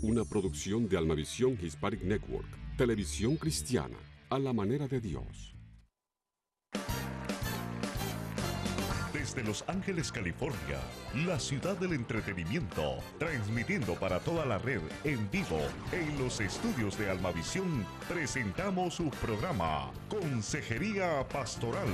Una producción de Almavisión Hispanic Network, televisión cristiana, a la manera de Dios. Desde Los Ángeles, California, la ciudad del entretenimiento, transmitiendo para toda la red en vivo en los estudios de Almavisión, presentamos su programa Consejería Pastoral,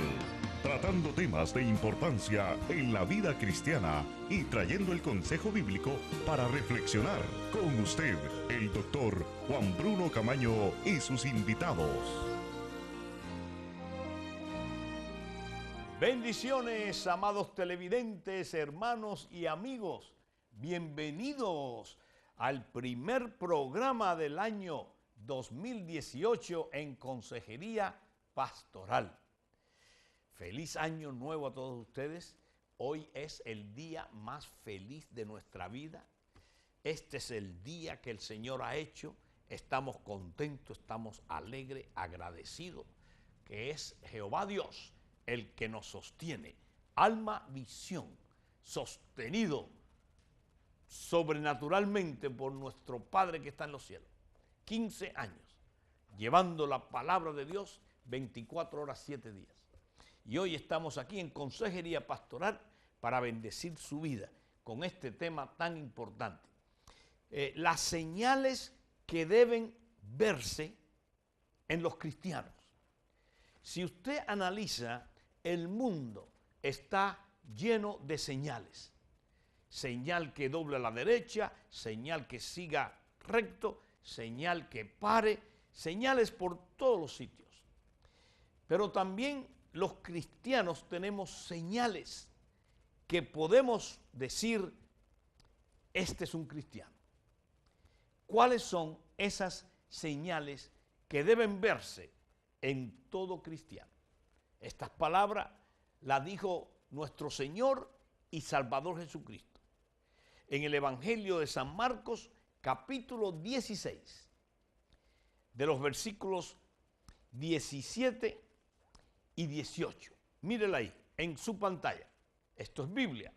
tratando temas de importancia en la vida cristiana y trayendo el consejo bíblico para reflexionar. Con usted, el doctor Juan Bruno Camaño y sus invitados. Bendiciones, amados televidentes, hermanos y amigos. Bienvenidos al primer programa del año 2018 en Consejería Pastoral. Feliz año nuevo a todos ustedes. Hoy es el día más feliz de nuestra vida. Este es el día que el Señor ha hecho. Estamos contentos, estamos alegres, agradecidos, que es Jehová Dios el que nos sostiene. Almavisión, sostenido sobrenaturalmente por nuestro Padre que está en los cielos. 15 años, llevando la palabra de Dios 24 horas, 7 días. Y hoy estamos aquí en Consejería Pastoral para bendecir su vida con este tema tan importante. Las señales que deben verse en los cristianos. Si usted analiza, el mundo está lleno de señales. Señal que doble a la derecha, señal que siga recto, señal que pare, señales por todos los sitios. Pero también los cristianos tenemos señales que podemos decir, este es un cristiano. ¿Cuáles son esas señales que deben verse en todo cristiano? Estas palabras las dijo nuestro Señor y Salvador Jesucristo en el Evangelio de San Marcos, capítulo 16, de los versículos 17 y 18. Mírela ahí, en su pantalla. Esto es Biblia,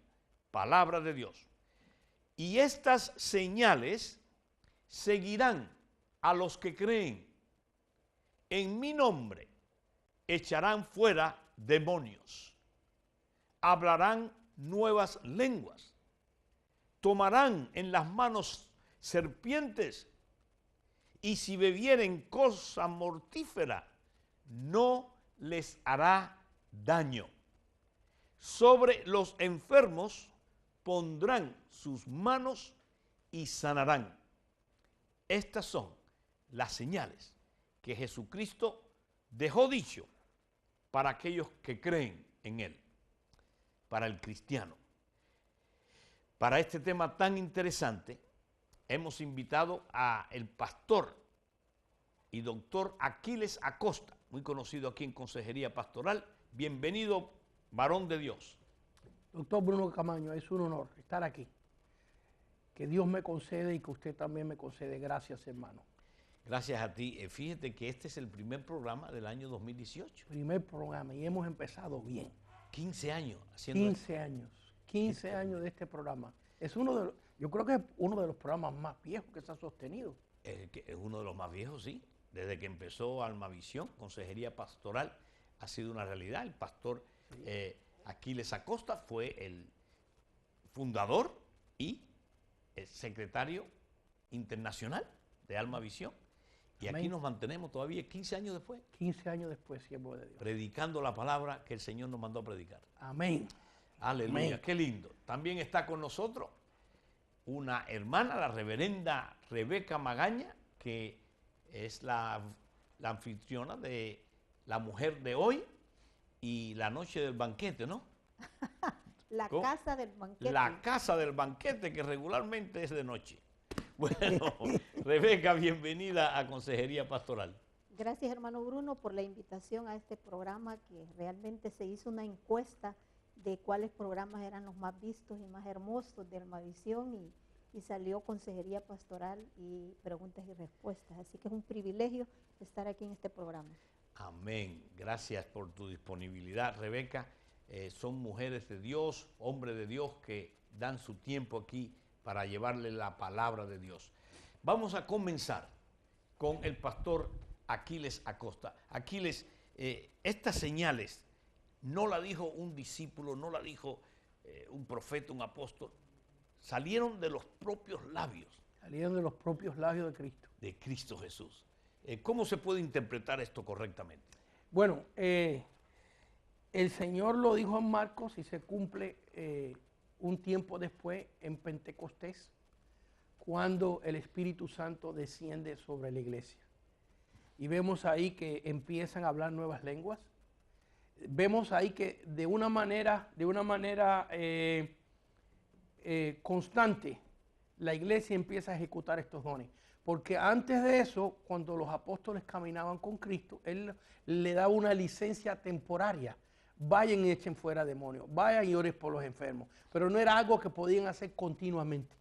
palabra de Dios. Y estas señales seguirán a los que creen. En mi nombre echarán fuera demonios, hablarán nuevas lenguas, tomarán en las manos serpientes, y si bebieren cosa mortífera, no les hará daño. Sobre los enfermos pondrán sus manos y sanarán. Estas son las señales que Jesucristo dejó dicho para aquellos que creen en Él, para el cristiano. Para este tema tan interesante, hemos invitado a el pastor y doctor Aquiles Acosta, muy conocido aquí en Consejería Pastoral. Bienvenido, varón de Dios. Doctor Bruno Camaño, es un honor estar aquí. Que Dios me concede y que usted también me concede. Gracias, hermano. Gracias a ti. Fíjate que este es el primer programa del año 2018. Primer programa y hemos empezado bien. 15 años haciendo 15 años. 15 años de este programa. Es uno de los, yo creo que es uno de los programas más viejos que se ha sostenido. Es uno de los más viejos, sí. Desde que empezó Almavisión, Consejería Pastoral, ha sido una realidad. El pastor Aquiles Acosta fue el fundador y el secretario internacional de Almavisión. Y Amén. Aquí nos mantenemos todavía 15 años después. 15 años después, siervo de Dios. Predicando la palabra que el Señor nos mandó a predicar. Amén. Aleluya, Amén. qué lindo. También está con nosotros una hermana, la reverenda Rebeca Magaña, que es la anfitriona de La Mujer de Hoy y La Noche del Banquete, ¿no? La ¿Cómo? casa del banquete. La Casa del Banquete, que regularmente es de noche. Bueno, Rebeca, bienvenida a Consejería Pastoral. Gracias, hermano Bruno, por la invitación a este programa, que realmente se hizo una encuesta de cuáles programas eran los más vistos y más hermosos de Almavisión, y salió Consejería Pastoral y preguntas y respuestas. Así que es un privilegio estar aquí en este programa. Amén. Gracias por tu disponibilidad, Rebeca. Son mujeres de Dios, hombres de Dios que dan su tiempo aquí para llevarle la palabra de Dios. Vamos a comenzar con el pastor Aquiles Acosta. Aquiles, estas señales no la dijo un discípulo, no la dijo un profeta, un apóstol, salieron de los propios labios. Salieron de los propios labios de Cristo. De Cristo Jesús. ¿Cómo se puede interpretar esto correctamente? Bueno, el Señor lo dijo en Marcos y se cumple un tiempo después en Pentecostés, cuando el Espíritu Santo desciende sobre la iglesia. Y vemos ahí que empiezan a hablar nuevas lenguas. Vemos ahí que de una manera constante, la iglesia empieza a ejecutar estos dones. Porque antes de eso, cuando los apóstoles caminaban con Cristo, Él le daba una licencia temporaria. Vayan y echen fuera demonios, vayan y oren por los enfermos. Pero no era algo que podían hacer continuamente.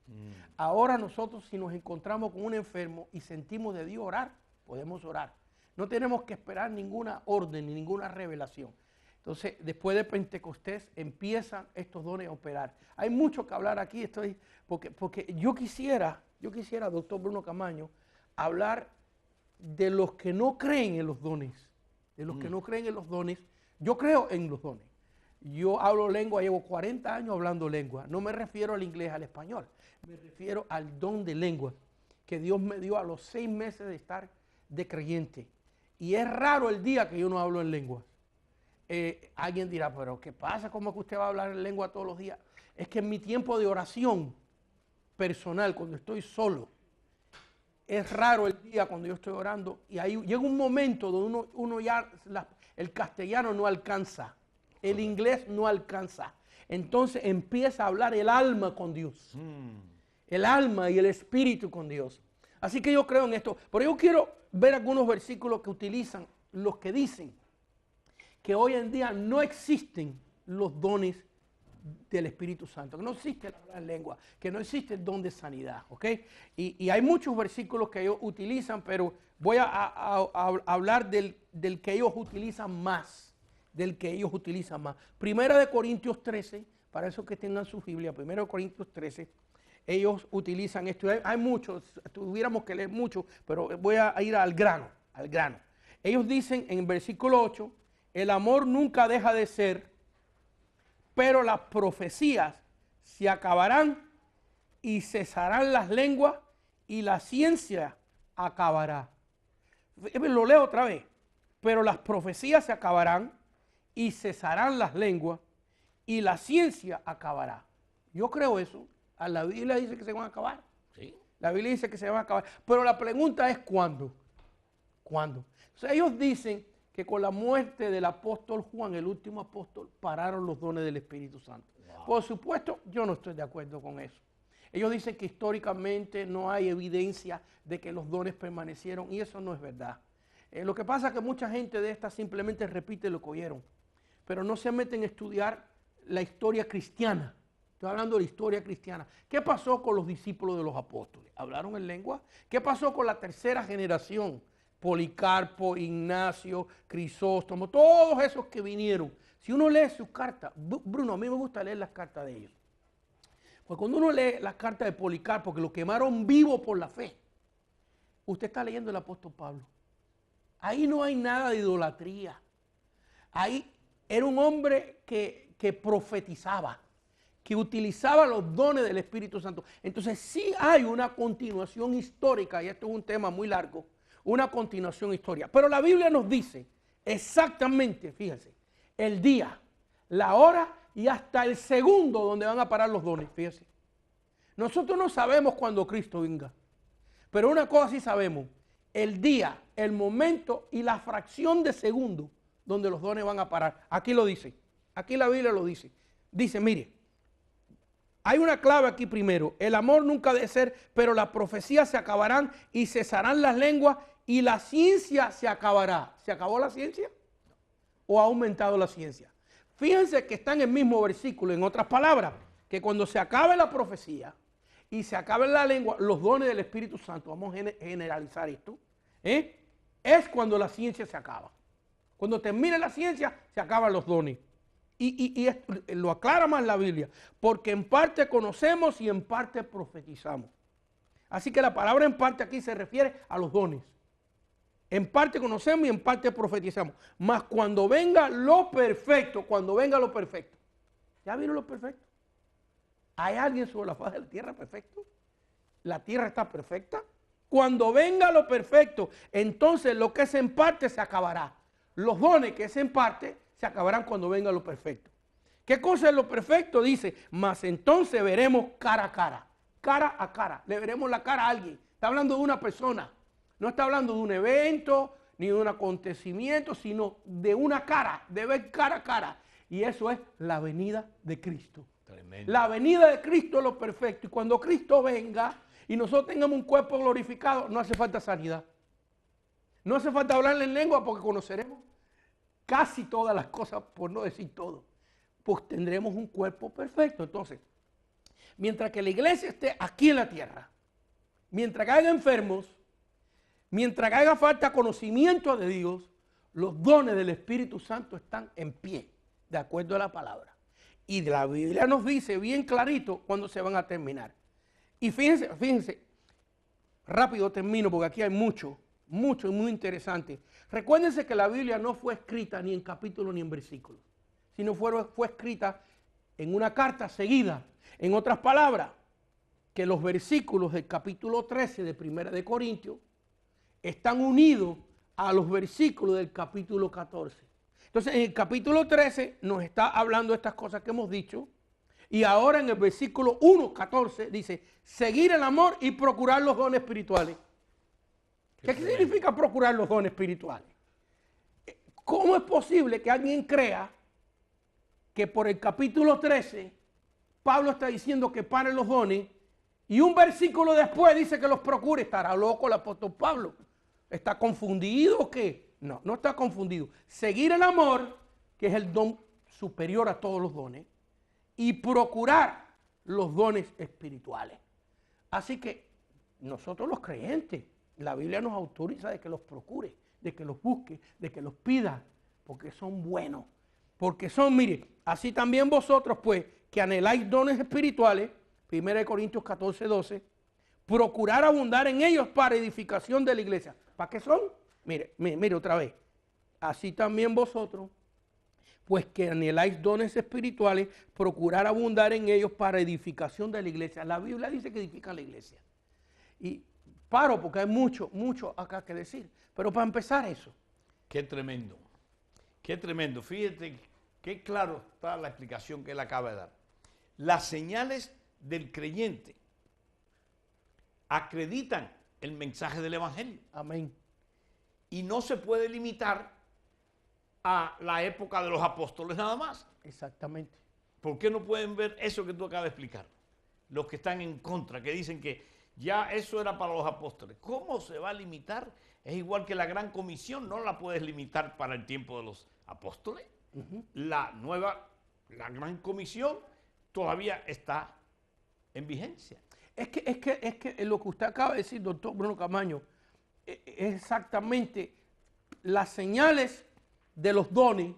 Ahora nosotros, si nos encontramos con un enfermo y sentimos de Dios orar, podemos orar. No tenemos que esperar ninguna orden ni ninguna revelación. Entonces, después de Pentecostés, empiezan estos dones a operar. Hay mucho que hablar aquí, porque yo quisiera, doctor Bruno Camaño, hablar de los que no creen en los dones. De los que no creen en los dones. Yo creo en los dones. Yo hablo lengua, llevo 40 años hablando lengua. No me refiero al inglés, al español. Me refiero al don de lengua que Dios me dio a los 6 meses de estar de creyente. Y es raro el día que yo no hablo en lengua. Alguien dirá, pero ¿qué pasa? ¿Cómo es que usted va a hablar en lengua todos los días? Es que en mi tiempo de oración personal, cuando estoy solo, es raro el día cuando yo estoy orando y ahí llega un momento donde uno ya, el castellano no alcanza, el inglés no alcanza. Entonces empieza a hablar el alma con Dios. El alma y el espíritu con Dios. Así que yo creo en esto. Pero yo quiero ver algunos versículos que utilizan los que dicen que hoy en día no existen los dones del Espíritu Santo, que no existe la hablar en lengua, que no existe el don de sanidad, ¿ok? Y hay muchos versículos que ellos utilizan, pero voy a hablar del que ellos utilizan más, Primera de Corintios 13, para esos que tengan su Biblia, Primera de Corintios 13, ellos utilizan esto. Hay muchos, tuviéramos que leer mucho, pero voy a ir al grano. Ellos dicen en el versículo 8, el amor nunca deja de ser, pero las profecías se acabarán y cesarán las lenguas y la ciencia acabará. Lo leo otra vez. Pero las profecías se acabarán y cesarán las lenguas y la ciencia acabará. Yo creo eso. A la Biblia dice que se van a acabar. Sí. La Biblia dice que se van a acabar. Pero la pregunta es ¿cuándo? ¿Cuándo? O sea, ellos dicen que con la muerte del apóstol Juan, el último apóstol, pararon los dones del Espíritu Santo. Wow. Por supuesto, yo no estoy de acuerdo con eso. Ellos dicen que históricamente no hay evidencia de que los dones permanecieron y eso no es verdad. Lo que pasa es que mucha gente de esta simplemente repite lo que oyeron, pero no se meten a estudiar la historia cristiana. Estoy hablando de la historia cristiana. ¿Qué pasó con los discípulos de los apóstoles? ¿Hablaron en lengua? ¿Qué pasó con la tercera generación? Policarpo, Ignacio, Crisóstomo, todos esos que vinieron. Si uno lee sus cartas, Bruno, a mí me gusta leer las cartas de ellos. Pues cuando uno lee las cartas de Policarpo, que lo quemaron vivo por la fe, usted está leyendo el apóstol Pablo. Ahí no hay nada de idolatría. Ahí era un hombre que profetizaba, que utilizaba los dones del Espíritu Santo. Entonces sí hay una continuación histórica, y esto es un tema muy largo, una continuación histórica. Pero la Biblia nos dice exactamente, fíjense, el día, la hora y hasta el segundo donde van a parar los dones, fíjense. Nosotros no sabemos cuándo Cristo venga, pero una cosa sí sabemos, el día, el momento y la fracción de segundo donde los dones van a parar. Aquí lo dice, aquí la Biblia lo dice. Dice, mire, hay una clave aquí primero, el amor nunca debe ser, pero las profecías se acabarán y cesarán las lenguas y la ciencia se acabará. ¿Se acabó la ciencia? ¿O ha aumentado la ciencia? Fíjense que está en el mismo versículo, en otras palabras, que cuando se acabe la profecía y se acabe la lengua, los dones del Espíritu Santo, vamos a generalizar esto, es cuando la ciencia se acaba. Cuando termine la ciencia, se acaban los dones. Y lo aclara más la Biblia, porque en parte conocemos y en parte profetizamos. Así que la palabra en parte aquí se refiere a los dones. En parte conocemos y en parte profetizamos. Mas cuando venga lo perfecto, ¿ya vino lo perfecto? ¿Hay alguien sobre la faz de la tierra perfecto? ¿La tierra está perfecta? Cuando venga lo perfecto, entonces lo que es en parte se acabará. Los dones que es en parte se acabarán cuando venga lo perfecto. ¿Qué cosa es lo perfecto? Dice, mas entonces veremos cara a cara. Cara a cara. Le veremos la cara a alguien. Está hablando de una persona. No está hablando de un evento ni de un acontecimiento, sino de una cara, de ver cara a cara. Y eso es la venida de Cristo. Tremendo. La venida de Cristo es lo perfecto. Y cuando Cristo venga y nosotros tengamos un cuerpo glorificado, no hace falta sanidad. No hace falta hablarle en lengua porque conoceremos casi todas las cosas, por no decir todo. Pues tendremos un cuerpo perfecto. Entonces, mientras que la iglesia esté aquí en la tierra, mientras que haya enfermos, mientras que haga falta conocimiento de Dios, los dones del Espíritu Santo están en pie, de acuerdo a la palabra. Y la Biblia nos dice bien clarito cuándo se van a terminar. Y fíjense, rápido termino porque aquí hay mucho y muy interesante. Recuérdense que la Biblia no fue escrita ni en capítulos ni en versículos, sino fue escrita en una carta seguida. En otras palabras, que los versículos del capítulo 13 de Primera de Corintios están unidos a los versículos del capítulo 14. Entonces, en el capítulo 13 nos está hablando de estas cosas que hemos dicho. Y ahora en el versículo 1:14 dice, seguir el amor y procurar los dones espirituales. ¿Qué significa procurar los dones espirituales? ¿Cómo es posible que alguien crea que por el capítulo 13 Pablo está diciendo que paren los dones y un versículo después dice que los procure? ¿Estará loco el apóstol Pablo? ¿Está confundido o qué? No, no está confundido. Seguir el amor, que es el don superior a todos los dones, y procurar los dones espirituales. Así que nosotros los creyentes, la Biblia nos autoriza de que los procure, de que los busque, de que los pida, porque son buenos. Porque son, mire, así también vosotros pues, que anheláis dones espirituales, 1 Corintios 14:12, procurar abundar en ellos para edificación de la iglesia. ¿Para qué son? Mire otra vez. Así también vosotros, pues que anheláis dones espirituales, procurar abundar en ellos para edificación de la iglesia. La Biblia dice que edifica la iglesia. Y paro porque hay mucho acá que decir. Pero para empezar eso. Qué tremendo. Qué tremendo. Fíjate qué claro está la explicación que él acaba de dar. Las señales del creyente acreditan el mensaje del Evangelio. Amén. Y no se puede limitar a la época de los apóstoles nada más. Exactamente. ¿Por qué no pueden ver eso que tú acabas de explicar? Los que están en contra, que dicen que ya eso era para los apóstoles. ¿Cómo se va a limitar? Es igual que la gran comisión, no la puedes limitar para el tiempo de los apóstoles. La gran comisión todavía está en vigencia. Es que lo que usted acaba de decir, doctor Bruno Camaño, es exactamente las señales de los dones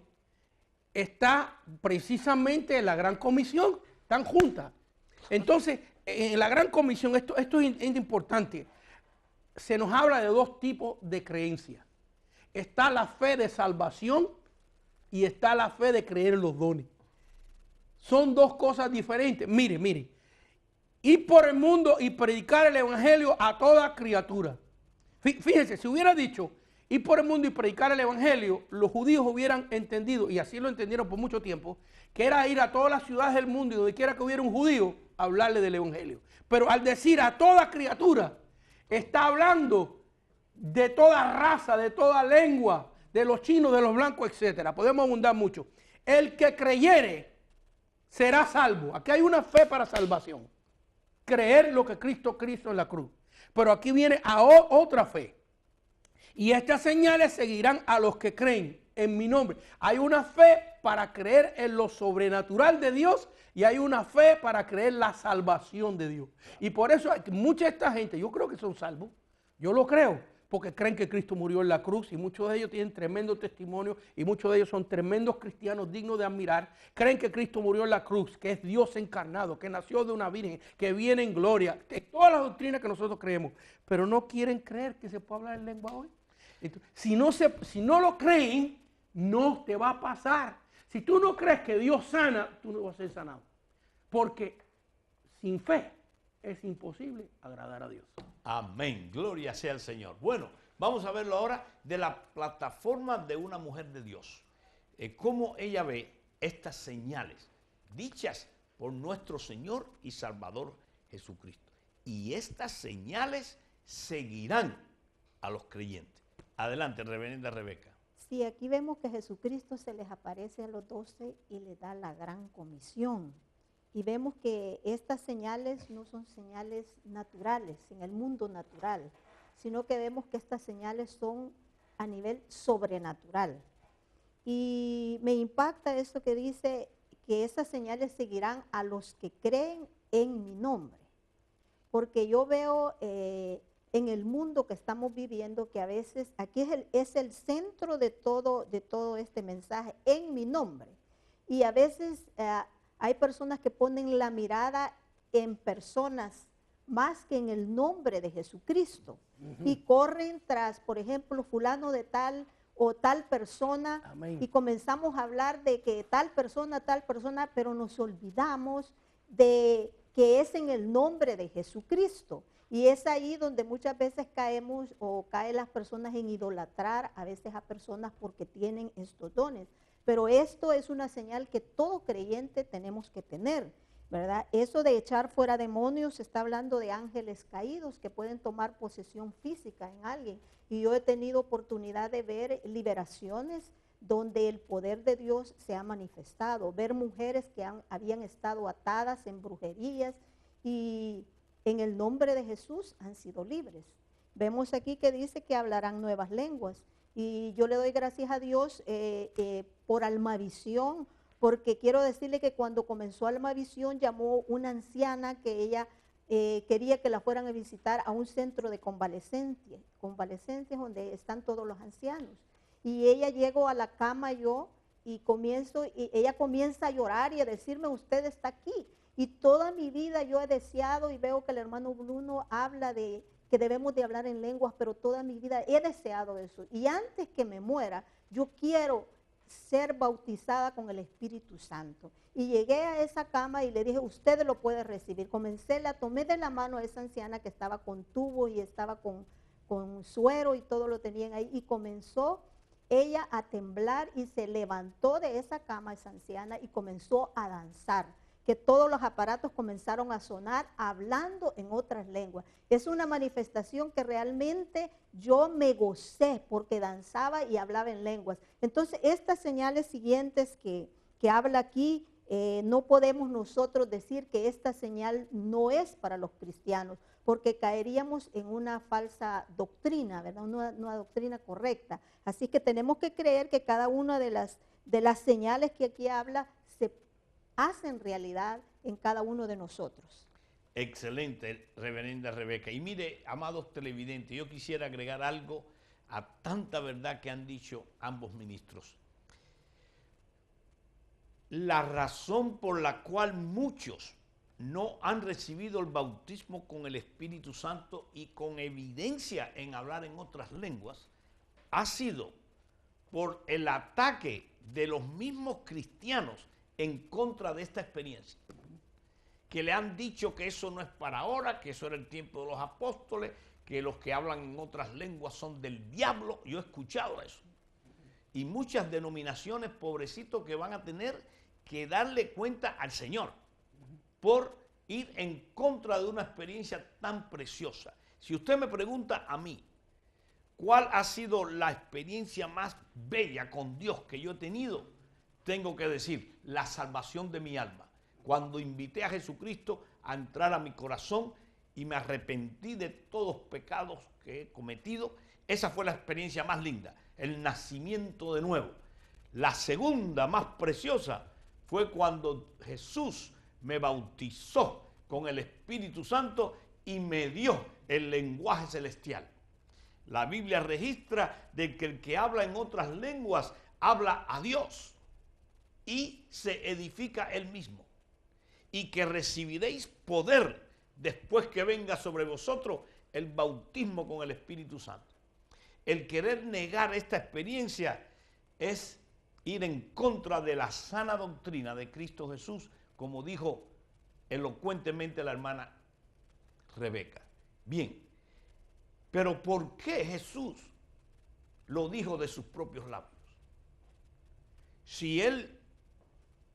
está precisamente en la gran comisión, están juntas. Entonces, en la gran comisión, esto es importante, se nos habla de dos tipos de creencias. Está la fe de salvación y está la fe de creer en los dones. Son dos cosas diferentes. Mire, ir por el mundo y predicar el evangelio a toda criatura. Fíjense, si hubiera dicho ir por el mundo y predicar el evangelio, los judíos hubieran entendido, y así lo entendieron por mucho tiempo, que era ir a todas las ciudades del mundo y donde quiera que hubiera un judío, hablarle del evangelio. Pero al decir a toda criatura, está hablando de toda raza, de toda lengua, de los chinos, de los blancos, etcétera. Podemos abundar mucho. El que creyere será salvo. Aquí hay una fe para salvación. Creer lo que Cristo en la cruz. Pero aquí viene a otra fe. Y estas señales seguirán a los que creen en mi nombre. Hay una fe para creer en lo sobrenatural de Dios y hay una fe para creer la salvación de Dios. Y por eso hay mucha de esta gente, yo creo que son salvos, yo lo creo, porque creen que Cristo murió en la cruz y muchos de ellos tienen tremendo testimonio y muchos de ellos son tremendos cristianos dignos de admirar. Creen que Cristo murió en la cruz, que es Dios encarnado, que nació de una virgen, que viene en gloria, de todas las doctrinas que nosotros creemos, pero no quieren creer que se puede hablar en lengua hoy. Entonces, si no lo creen, no te va a pasar. Si tú no crees que Dios sana, tú no vas a ser sanado, porque sin fe es imposible agradar a Dios. Amén, gloria sea al Señor. Bueno, vamos a verlo ahora de la plataforma de una mujer de Dios. Cómo ella ve estas señales dichas por nuestro Señor y Salvador Jesucristo. Y estas señales seguirán a los creyentes. Adelante, reverenda Rebeca. Sí, aquí vemos que Jesucristo se les aparece a los 12 y les da la gran comisión. Y vemos que estas señales no son señales naturales, en el mundo natural, sino que vemos que estas señales son a nivel sobrenatural. Y me impacta esto que dice que esas señales seguirán a los que creen en mi nombre. Porque yo veo en el mundo que estamos viviendo que a veces aquí es el centro de todo este mensaje, en mi nombre. Y a veces hay personas que ponen la mirada en personas más que en el nombre de Jesucristo. Y corren tras, por ejemplo, fulano de tal o tal persona. Amén. Y comenzamos a hablar de que tal persona, pero nos olvidamos de que es en el nombre de Jesucristo. Y es ahí donde muchas veces caemos o caen las personas en idolatrar a veces a personas porque tienen estos dones. Pero esto es una señal que todo creyente tenemos que tener, ¿verdad? Eso de echar fuera demonios, se está hablando de ángeles caídos que pueden tomar posesión física en alguien. Y yo he tenido oportunidad de ver liberaciones donde el poder de Dios se ha manifestado, ver mujeres que habían estado atadas en brujerías y en el nombre de Jesús han sido libres. Vemos aquí que dice que hablarán nuevas lenguas. Y yo le doy gracias a Dios por Almavisión, porque quiero decirle que cuando comenzó Almavisión llamó una anciana que ella quería que la fueran a visitar a un centro de convalecencias donde están todos los ancianos. Y ella llegó a la cama y ella comienza a llorar y a decirme, usted está aquí. Y toda mi vida yo he deseado y veo que el hermano Bruno habla de que debemos de hablar en lenguas, pero toda mi vida he deseado eso. Y antes que me muera, yo quiero ser bautizada con el Espíritu Santo. Y llegué a esa cama y le dije, usted lo puede recibir. La tomé de la mano a esa anciana que estaba con tubos y estaba con suero y todo lo tenían ahí. Y comenzó ella a temblar y se levantó de esa cama esa anciana y comenzó a danzar. Que todos los aparatos comenzaron a sonar hablando en otras lenguas. Es una manifestación que realmente yo me gocé porque danzaba y hablaba en lenguas. Entonces, estas señales siguientes que habla aquí, no podemos nosotros decir que esta señal no es para los cristianos, porque caeríamos en una falsa doctrina, ¿verdad? Una doctrina correcta. Así que tenemos que creer que cada una de las señales que aquí habla se hacen realidad en cada uno de nosotros. Excelente, reverenda Rebeca. Y mire, amados televidentes, yo quisiera agregar algo a tanta verdad que han dicho ambos ministros. La razón por la cual muchos no han recibido el bautismo con el Espíritu Santo y con evidencia en hablar en otras lenguas ha sido por el ataque de los mismos cristianos en contra de esta experiencia, que le han dicho que eso no es para ahora, que eso era el tiempo de los apóstoles, que los que hablan en otras lenguas son del diablo. Yo he escuchado eso. Y muchas denominaciones, pobrecitos, que van a tener que darle cuenta al Señor por ir en contra de una experiencia tan preciosa. Si usted me pregunta a mí, ¿cuál ha sido la experiencia más bella con Dios que yo he tenido? Tengo que decir, la salvación de mi alma. Cuando invité a Jesucristo a entrar a mi corazón y me arrepentí de todos los pecados que he cometido, esa fue la experiencia más linda, el nacimiento de nuevo. La segunda, más preciosa, fue cuando Jesús me bautizó con el Espíritu Santo y me dio el lenguaje celestial. La Biblia registra de que el que habla en otras lenguas habla a Dios y se edifica él mismo. Y que recibiréis poder después que venga sobre vosotros el bautismo con el Espíritu Santo. El querer negar esta experiencia es ir en contra de la sana doctrina de Cristo Jesús, como dijo elocuentemente la hermana Rebeca. Bien, pero ¿por qué Jesús lo dijo de sus propios labios? Si él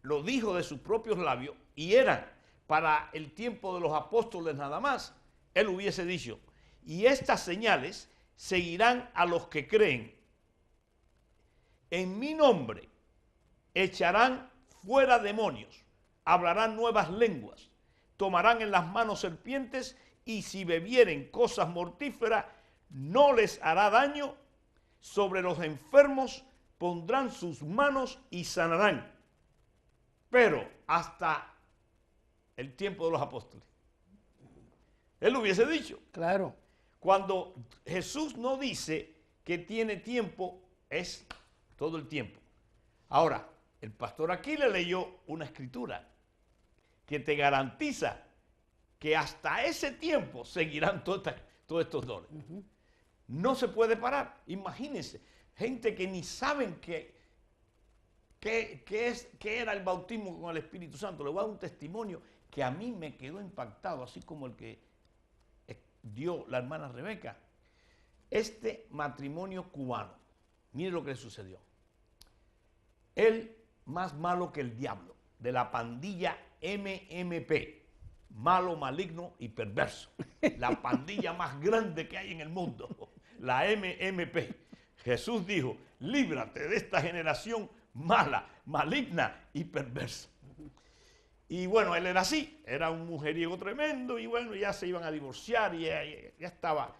lo dijo de sus propios labios y eran para el tiempo de los apóstoles nada más, él hubiese dicho, y estas señales seguirán a los que creen. En mi nombre echarán fuera demonios, hablarán nuevas lenguas, tomarán en las manos serpientes y si bebieren cosas mortíferas no les hará daño. Sobre los enfermos pondrán sus manos y sanarán. Pero hasta el tiempo de los apóstoles. Él lo hubiese dicho. Claro. Cuando Jesús no dice que tiene tiempo, es todo el tiempo. Ahora, el pastor aquí le leyó una escritura que te garantiza que hasta ese tiempo seguirán todos estos dones. No se puede parar. Imagínense, gente que ni saben qué era el bautismo con el Espíritu Santo. Le voy a dar un testimonio que a mí me quedó impactado, así como el que dio la hermana Rebeca. Este matrimonio cubano, mire lo que le sucedió. Él, más malo que el diablo, de la pandilla MMP, malo, maligno y perverso. La pandilla más grande que hay en el mundo, la MMP. Jesús dijo, líbrate de esta generación mala, maligna y perversa. Y bueno, él era así, era un mujeriego tremendo y bueno, ya se iban a divorciar y ya estaba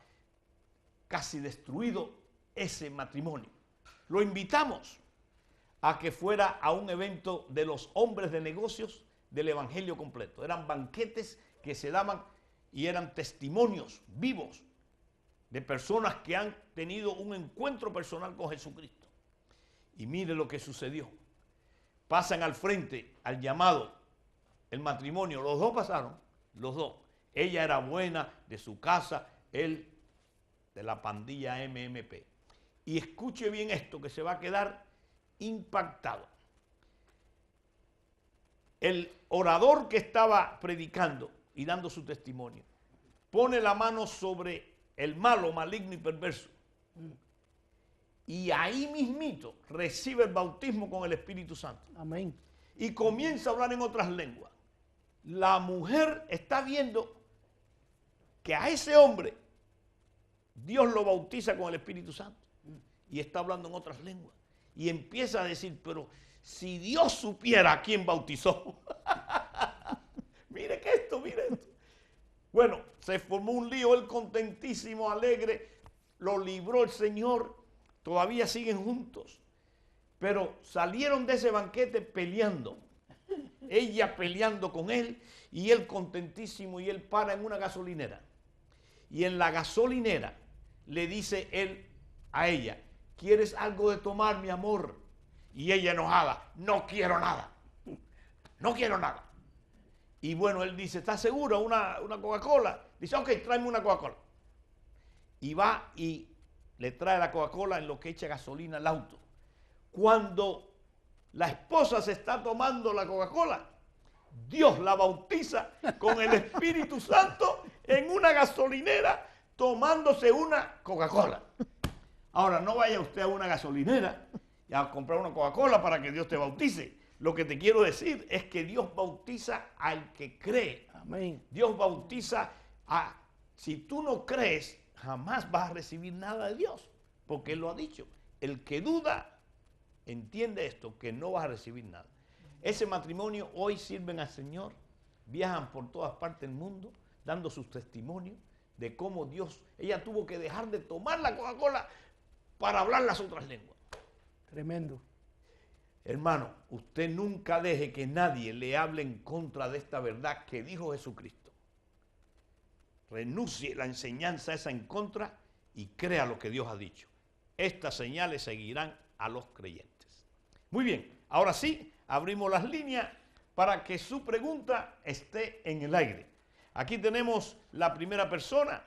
casi destruido ese matrimonio. Lo invitamos a que fuera a un evento de los hombres de negocios del Evangelio completo. Eran banquetes que se daban y eran testimonios vivos de personas que han tenido un encuentro personal con Jesucristo. Y mire lo que sucedió. Pasan al frente, al llamado, el matrimonio. Los dos pasaron, los dos. Ella era buena, de su casa, él de la pandilla MMP. Y escuche bien esto, que se va a quedar impactado. El orador que estaba predicando y dando su testimonio pone la mano sobre el malo, maligno y perverso. Y ahí mismito recibe el bautismo con el Espíritu Santo. Amén. Y comienza a hablar en otras lenguas. La mujer está viendo que a ese hombre Dios lo bautiza con el Espíritu Santo. Y está hablando en otras lenguas. Y empieza a decir, pero si Dios supiera a quién bautizó. Mire esto. Bueno, se formó un lío, él contentísimo, alegre, lo libró el Señor, todavía siguen juntos. Pero salieron de ese banquete peleando. Ella peleando con él y él contentísimo y él para en una gasolinera. Y en la gasolinera le dice él a ella, ¿quieres algo de tomar, mi amor? Y ella enojada, no quiero nada. No quiero nada. Y bueno, él dice, ¿estás seguro? Una Coca-Cola. Dice, ok, tráeme una Coca-Cola. Y va y le trae la Coca-Cola en lo que echa gasolina al auto. Cuando la esposa se está tomando la Coca-Cola, Dios la bautiza con el Espíritu Santo en una gasolinera tomándose una Coca-Cola. Ahora, no vaya usted a una gasolinera y a comprar una Coca-Cola para que Dios te bautice. Lo que te quiero decir es que Dios bautiza al que cree. Amén. Dios bautiza a... Si tú no crees, jamás vas a recibir nada de Dios. Porque Él lo ha dicho. El que duda, entiende esto, que no vas a recibir nada. Ese matrimonio hoy sirven al Señor, viajan por todas partes del mundo, dando sus testimonios de cómo Dios... Ella tuvo que dejar de tomar la Coca-Cola para hablar las otras lenguas. Tremendo. Hermano, usted nunca deje que nadie le hable en contra de esta verdad que dijo Jesucristo. Renuncie la enseñanza esa en contra y crea lo que Dios ha dicho. Estas señales seguirán a los creyentes. Muy bien, ahora sí, abrimos las líneas para que su pregunta esté en el aire. Aquí tenemos la primera persona,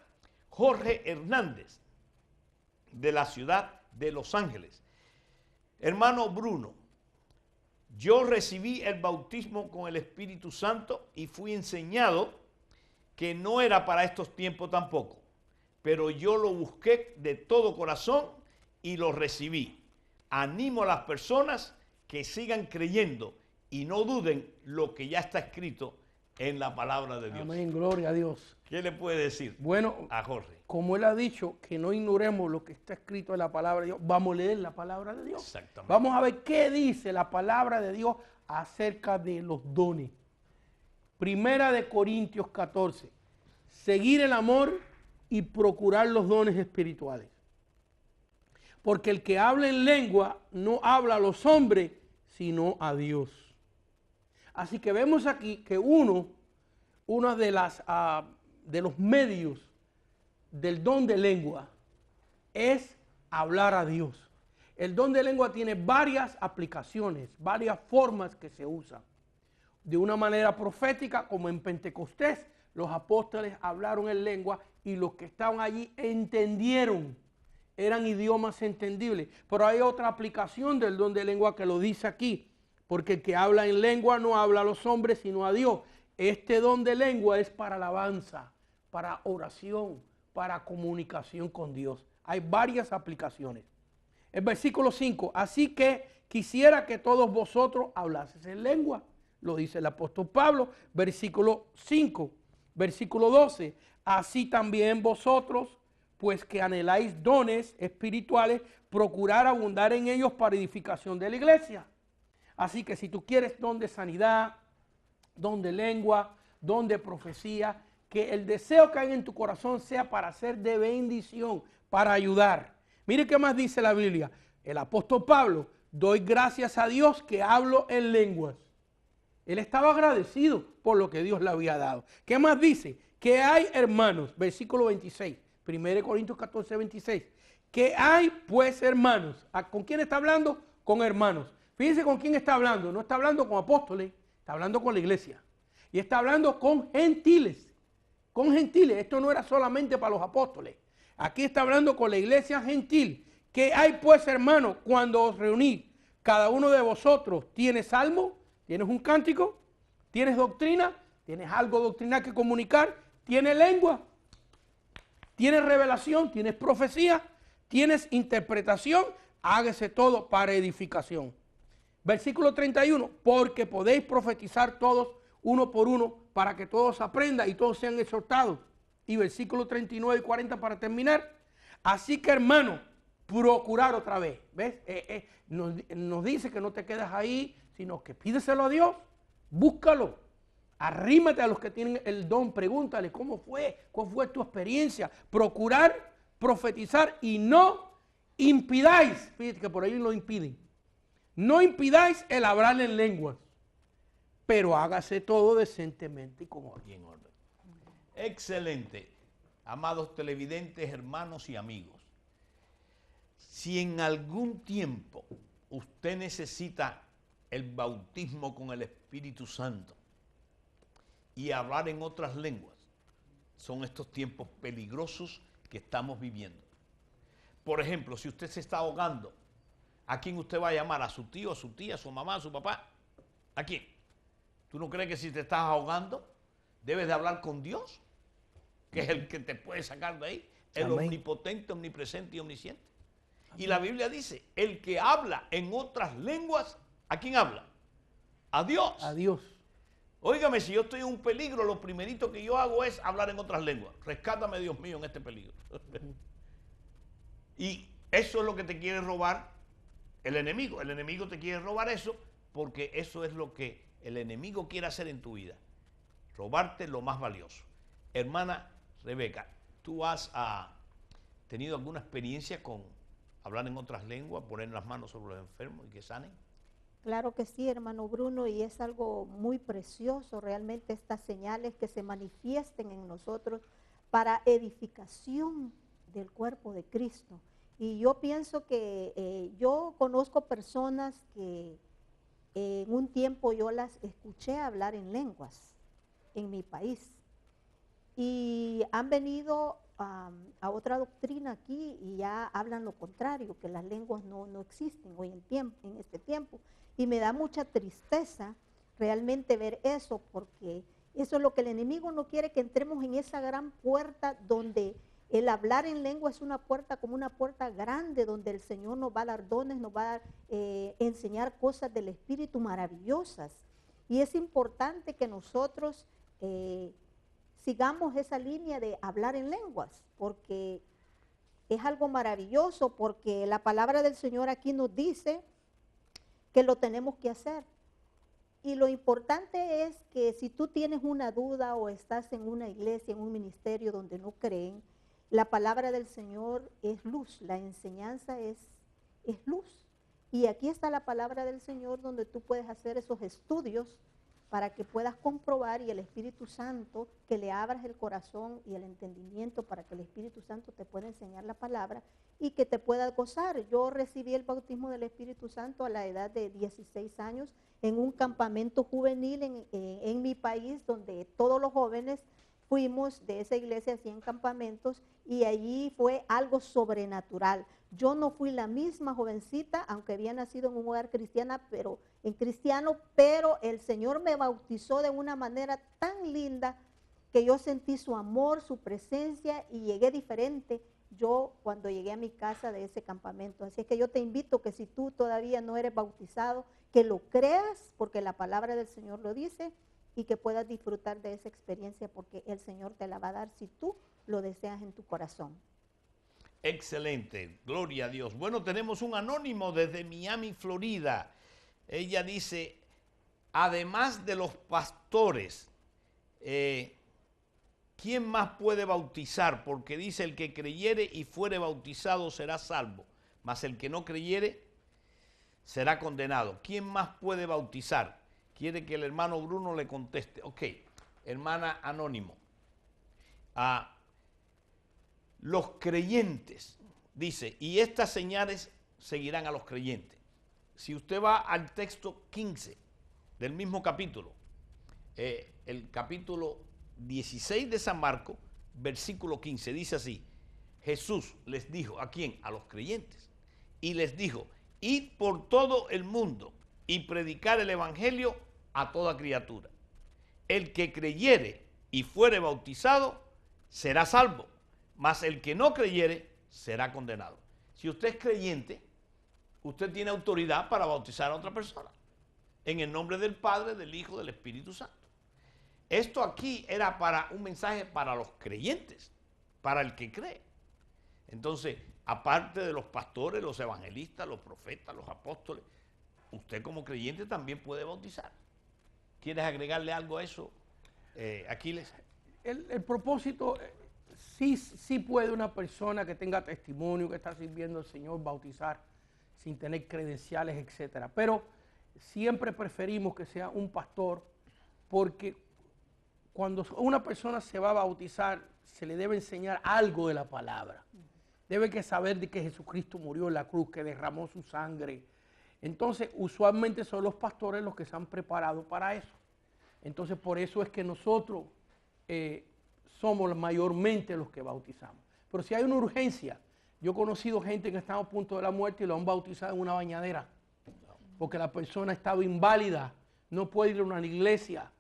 Jorge Hernández, de la ciudad de Los Ángeles. Hermano Bruno, yo recibí el bautismo con el Espíritu Santo y fui enseñado que no era para estos tiempos tampoco, pero yo lo busqué de todo corazón y lo recibí. Animo a las personas que sigan creyendo y no duden lo que ya está escrito en la palabra de Dios. Amén, gloria a Dios. ¿Qué le puede decir Bueno, a Jorge? como él ha dicho, que no ignoremos lo que está escrito en la palabra de Dios, vamos a leer la palabra de Dios. Exactamente. Vamos a ver qué dice la palabra de Dios acerca de los dones. Primera de Corintios 14. Seguir el amor y procurar los dones espirituales. Porque el que habla en lengua no habla a los hombres, sino a Dios. Así que vemos aquí que uno de los medios del don de lengua es hablar a Dios. El don de lengua tiene varias aplicaciones, varias formas que se usan. De una manera profética, como en Pentecostés, los apóstoles hablaron en lengua y los que estaban allí entendieron. Eran idiomas entendibles. Pero hay otra aplicación del don de lengua que lo dice aquí. Porque el que habla en lengua no habla a los hombres, sino a Dios. Este don de lengua es para alabanza, para oración, para comunicación con Dios. Hay varias aplicaciones. El versículo 5. Así que quisiera que todos vosotros hablaseis en lengua. Lo dice el apóstol Pablo. Versículo 5. Versículo 12. Así también vosotros, pues que anheláis dones espirituales, procurar abundar en ellos para edificación de la iglesia. Así que si tú quieres don de sanidad, don de lengua, don de profecía, que el deseo que hay en tu corazón sea para ser de bendición, para ayudar. Mire qué más dice la Biblia. El apóstol Pablo, doy gracias a Dios que hablo en lenguas. Él estaba agradecido por lo que Dios le había dado. ¿Qué más dice? Que hay hermanos, versículo 26, 1 Corintios 14, 26. Que hay pues hermanos. ¿Con quién está hablando? Con hermanos. Fíjense con quién está hablando. No está hablando con apóstoles, está hablando con la iglesia. Y está hablando con gentiles. Con gentiles. Esto no era solamente para los apóstoles. Aquí está hablando con la iglesia gentil. Que hay pues, hermanos, cuando os reunís, cada uno de vosotros tiene salmo, tienes un cántico, tienes doctrina, tienes algo doctrinal que comunicar, tienes lengua, tienes revelación, tienes profecía, tienes interpretación, hágase todo para edificación. Versículo 31, porque podéis profetizar todos uno por uno para que todos aprendan y todos sean exhortados. Y versículo 39 y 40 para terminar. Así que hermano, procurar otra vez. ¿Ves? Nos dice que no te quedes ahí, sino que pídeselo a Dios, búscalo. Arrímate a los que tienen el don, pregúntale cómo fue, cuál fue tu experiencia. Procurar, profetizar y no impidáis. Fíjate que por ahí lo impiden. No impidáis el hablar en lenguas, pero hágase todo decentemente y con orden. Excelente. Amados televidentes, hermanos y amigos. Si en algún tiempo usted necesita el bautismo con el Espíritu Santo y hablar en otras lenguas, son estos tiempos peligrosos que estamos viviendo. Por ejemplo, si usted se está ahogando, ¿a quién usted va a llamar? ¿A su tío, a su tía, a su mamá, a su papá? ¿A quién? ¿Tú no crees que si te estás ahogando debes de hablar con Dios? Que es el que te puede sacar de ahí, el Amén. omnipotente, omnipresente y omnisciente. Amén. Y la Biblia dice, el que habla en otras lenguas, ¿a quién habla? A Dios. A Dios. Óigame, si yo estoy en un peligro, lo primerito que yo hago es hablar en otras lenguas. Rescátame, Dios mío, en este peligro. Y eso es lo que te quiere robar el enemigo. El enemigo te quiere robar eso porque eso es lo que el enemigo quiere hacer en tu vida. Robarte lo más valioso. Hermana Rebeca, ¿tú has tenido alguna experiencia con hablar en otras lenguas, poner las manos sobre los enfermos y que sanen? Claro que sí, hermano Bruno, y es algo muy precioso realmente estas señales que se manifiesten en nosotros para edificación del cuerpo de Cristo. Y yo pienso que yo conozco personas que en un tiempo yo las escuché hablar en lenguas en mi país. Y han venido a otra doctrina aquí y ya hablan lo contrario, que las lenguas no existen hoy en este tiempo. Y me da mucha tristeza realmente ver eso, porque eso es lo que el enemigo no quiere, que entremos en esa gran puerta donde el hablar en lengua es una puerta como una puerta grande, donde el Señor nos va a dar dones, nos va a enseñar cosas del Espíritu maravillosas. Y es importante que nosotros sigamos esa línea de hablar en lenguas, porque es algo maravilloso, porque la palabra del Señor aquí nos dice que lo tenemos que hacer. Y lo importante es que si tú tienes una duda o estás en una iglesia, en un ministerio donde no creen, la palabra del Señor es luz, la enseñanza es luz. Y aquí está la palabra del Señor donde tú puedes hacer esos estudios para que puedas comprobar, y el Espíritu Santo, que le abras el corazón y el entendimiento para que el Espíritu Santo te pueda enseñar la palabra y que te pueda gozar. Yo recibí el bautismo del Espíritu Santo a la edad de 16 años en un campamento juvenil en mi país, donde todos los jóvenes fuimos de esa iglesia así en campamentos, y allí fue algo sobrenatural. Yo no fui la misma jovencita, aunque había nacido en un hogar cristiano, pero el Señor me bautizó de una manera tan linda que yo sentí su amor, su presencia, y llegué diferente yo cuando llegué a mi casa de ese campamento. Así es que yo te invito que si tú todavía no eres bautizado, que lo creas, porque la palabra del Señor lo dice, y que puedas disfrutar de esa experiencia, porque el Señor te la va a dar si tú lo deseas en tu corazón. Excelente, gloria a Dios. Bueno, tenemos un anónimo desde Miami, Florida. Ella dice, además de los pastores, ¿quién más puede bautizar? Porque dice, el que creyere y fuere bautizado será salvo, mas el que no creyere será condenado. ¿Quién más puede bautizar? Quiere que el hermano Bruno le conteste. Ok, hermana anónimo. Los creyentes, dice, y estas señales seguirán a los creyentes. Si usted va al texto 15 del mismo capítulo, el capítulo 16 de San Marcos, versículo 15, dice así, Jesús les dijo, ¿a quién? A los creyentes. Y les dijo, id por todo el mundo y predicar el evangelio a toda criatura. El que creyere y fuere bautizado será salvo, mas el que no creyere será condenado. Si usted es creyente, usted tiene autoridad para bautizar a otra persona en el nombre del Padre, del Hijo, del Espíritu Santo. Esto aquí era para un mensaje para los creyentes, para el que cree. Entonces, aparte de los pastores, los evangelistas, los profetas, los apóstoles, usted como creyente también puede bautizar. ¿Quieres agregarle algo a eso, Aquiles? El propósito, sí puede una persona que tenga testimonio, que está sirviendo al Señor, bautizar sin tener credenciales, etcétera. Pero siempre preferimos que sea un pastor, porque cuando una persona se va a bautizar, se le debe enseñar algo de la palabra. Debe que saber de que Jesucristo murió en la cruz, que derramó su sangre. Entonces, usualmente son los pastores los que se han preparado para eso. Entonces, por eso es que nosotros somos mayormente los que bautizamos. Pero si hay una urgencia, yo he conocido gente que está a punto de la muerte y lo han bautizado en una bañadera, porque la persona estaba inválida, no puede ir a una iglesia,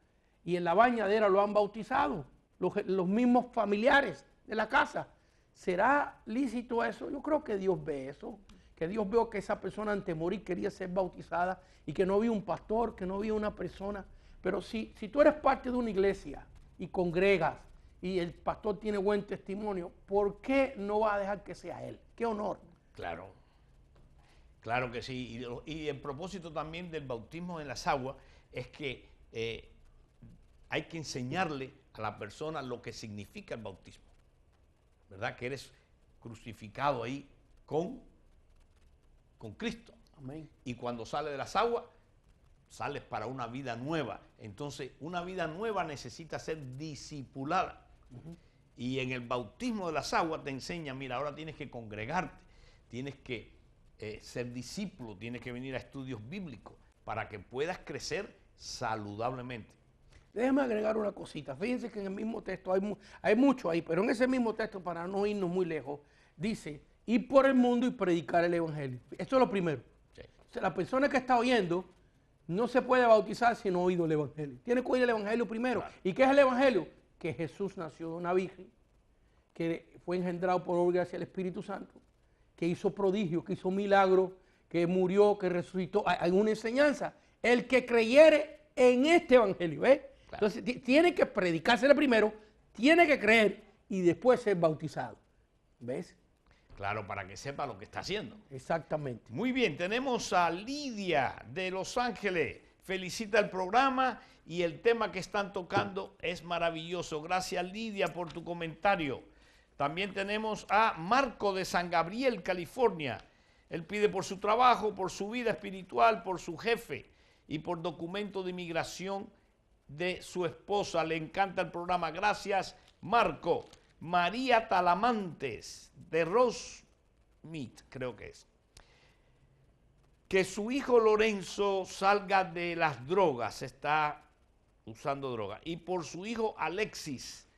y en la bañadera lo han bautizado, los mismos familiares de la casa. ¿Será lícito eso? Yo creo que Dios ve eso, que Dios vio que esa persona antes de morir quería ser bautizada y que no había un pastor, que no había una persona. Pero si tú eres parte de una iglesia y congregas y el pastor tiene buen testimonio, ¿por qué no va a dejar que sea él? ¡Qué honor! Claro, claro que sí. Y el propósito también del bautismo en las aguas es que hay que enseñarle a la persona lo que significa el bautismo. ¿Verdad? Que eres crucificado ahí con Cristo. Amén. Y cuando sales de las aguas, sales para una vida nueva. Entonces, una vida nueva necesita ser discipulada. Y en el bautismo de las aguas te enseña, mira, ahora tienes que congregarte, tienes que ser discípulo, tienes que venir a estudios bíblicos para que puedas crecer saludablemente. Déjeme agregar una cosita. Fíjense que en el mismo texto hay mucho ahí, pero en ese mismo texto, para no irnos muy lejos, dice, ir por el mundo y predicar el evangelio. Esto es lo primero. Sí. O sea, la persona que está oyendo no se puede bautizar si no ha oído el evangelio. Tiene que oír el evangelio primero. Claro. ¿Y qué es el evangelio? Que Jesús nació de una virgen, que fue engendrado por obra y gracia del Espíritu Santo, que hizo prodigios, que hizo milagros, que murió, que resucitó. Hay una enseñanza. El que creyere en este evangelio, ¿ves? Claro. Entonces tiene que predicárselo primero, tiene que creer y después ser bautizado. ¿Ves? Claro, para que sepa lo que está haciendo. Exactamente. Muy bien, tenemos a Lidia de Los Ángeles. Felicita el programa y el tema que están tocando es maravilloso. Gracias, Lidia, por tu comentario. También tenemos a Marco de San Gabriel, California. Él pide por su trabajo, por su vida espiritual, por su jefe y por documento de inmigración de su esposa. Le encanta el programa. Gracias, Marco. María Talamantes de Rosemead, creo que es. Que su hijo Lorenzo salga de las drogas, está usando droga. Y por su hijo Alexis,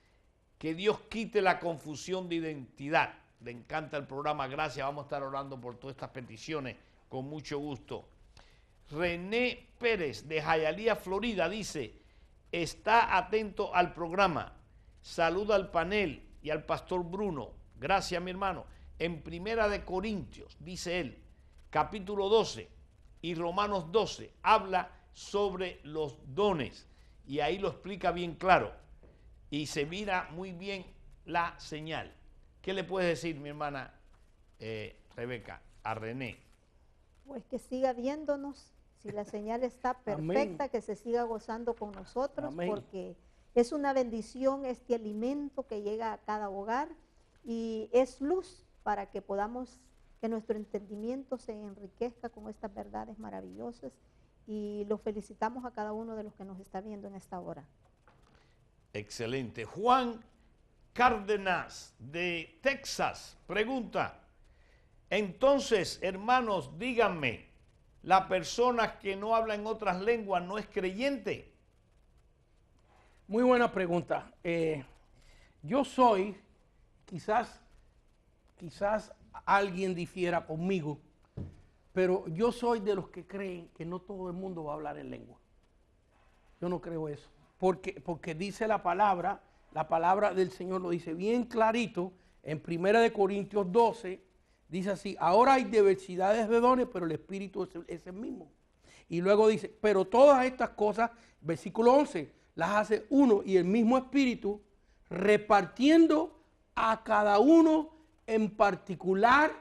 que Dios quite la confusión de identidad. Le encanta el programa, gracias. Vamos a estar orando por todas estas peticiones con mucho gusto. René Pérez de Hialeah, Florida, dice, está atento al programa. Saluda al panel y al pastor Bruno. Gracias, mi hermano. En Primera de Corintios, dice él, capítulo 12 y Romanos 12, habla sobre los dones. Y ahí lo explica bien claro. Y se mira muy bien la señal. ¿Qué le puedes decir, mi hermana Rebeca, a René? Pues que siga viéndonos. Si la señal está perfecta, Amén. que se siga gozando con nosotros, Amén. porque es una bendición este alimento que llega a cada hogar y es luz para que podamos, que nuestro entendimiento se enriquezca con estas verdades maravillosas, y los felicitamos a cada uno de los que nos está viendo en esta hora. Excelente. Juan Cárdenas de Texas pregunta, entonces, hermanos, díganme, ¿la persona que no habla en otras lenguas no es creyente? Muy buena pregunta. Yo soy, quizás alguien difiera conmigo, pero yo soy de los que creen que no todo el mundo va a hablar en lengua. Yo no creo eso, porque dice la palabra del Señor lo dice bien clarito en 1 Corintios 12, dice así, ahora hay diversidades de dones, pero el Espíritu es el mismo. Y luego dice, pero todas estas cosas, versículo 11, las hace uno y el mismo Espíritu, repartiendo a cada uno en particular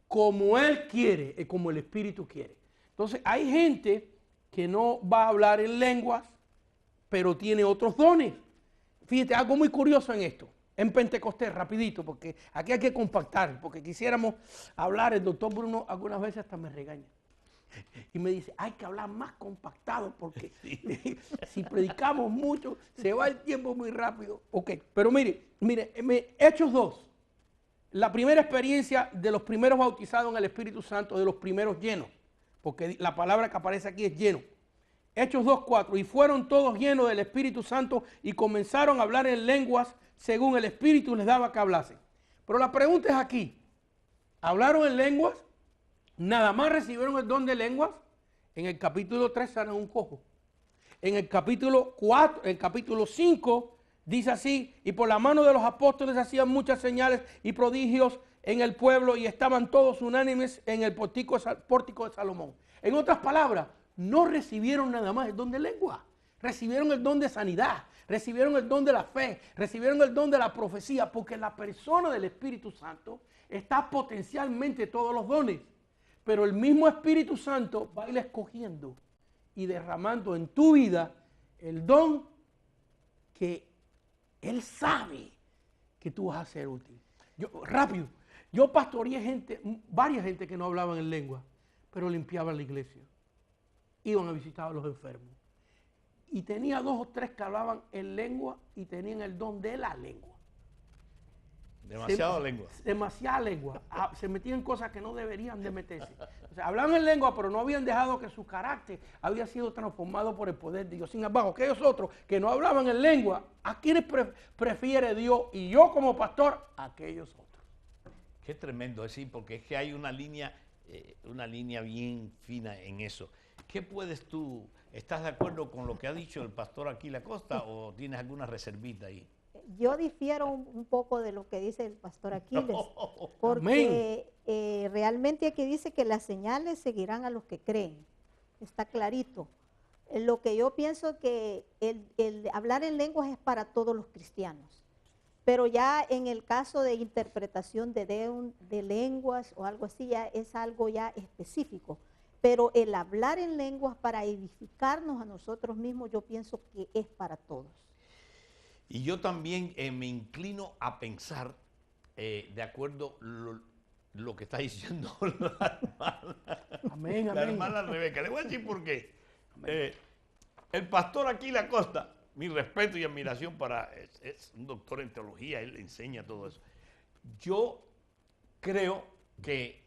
como Él quiere, como el Espíritu quiere. Entonces hay gente que no va a hablar en lenguas, pero tiene otros dones. Fíjate, algo muy curioso en esto. En Pentecostés, rapidito, porque aquí hay que compactar, porque quisiéramos hablar, el doctor Bruno algunas veces hasta me regaña. Y me dice, hay que hablar más compactado, porque si predicamos mucho, se va el tiempo muy rápido. Ok, pero mire, Hechos 2, la primera experiencia de los primeros bautizados en el Espíritu Santo, de los primeros llenos, porque la palabra que aparece aquí es lleno. Hechos 2:4, y fueron todos llenos del Espíritu Santo y comenzaron a hablar en lenguas según el Espíritu les daba que hablasen. Pero la pregunta es aquí, ¿hablaron en lenguas? ¿Nada más recibieron el don de lenguas? En el capítulo 3 sanan un cojo. En el capítulo 4, en el capítulo 5, dice así, y por la mano de los apóstoles hacían muchas señales y prodigios en el pueblo y estaban todos unánimes en el pórtico de Salomón. En otras palabras, no recibieron nada más el don de lengua, recibieron el don de sanidad, recibieron el don de la fe, recibieron el don de la profecía, porque la persona del Espíritu Santo está potencialmente todos los dones, pero el mismo Espíritu Santo va a ir escogiendo y derramando en tu vida el don que Él sabe que tú vas a ser útil. Yo pastoreé varias gente que no hablaban en lengua, pero limpiaban la iglesia, iban a visitar a los enfermos. Y tenía 2 o 3 que hablaban en lengua y tenían el don de la lengua. Demasiada lengua. Demasiada lengua. Se metían en cosas que no deberían de meterse. O sea, hablaban en lengua, pero no habían dejado que su carácter había sido transformado por el poder de Dios. Sin embargo, aquellos otros que no hablaban en lengua, ¿a quiénes prefiere Dios? Y yo como pastor, a aquellos otros. Qué tremendo, es decir, porque es que hay una línea bien fina en eso. ¿Qué puedes tú, estás de acuerdo con lo que ha dicho el pastor Aquila Costa o tienes alguna reservita ahí? Yo difiero un poco de lo que dice el pastor Aquiles, porque realmente aquí dice que las señales seguirán a los que creen, está clarito. Lo que yo pienso que el hablar en lenguas es para todos los cristianos, pero ya en el caso de interpretación de lenguas o algo así, ya es algo ya específico. Pero el hablar en lenguas para edificarnos a nosotros mismos, yo pienso que es para todos. Y yo también me inclino a pensar, de acuerdo lo que está diciendo la hermana, Amén, la amén. hermana Rebeca. Le voy a decir por qué. El pastor Aquila Costa, mi respeto y admiración es un doctor en teología, él enseña todo eso. Yo creo que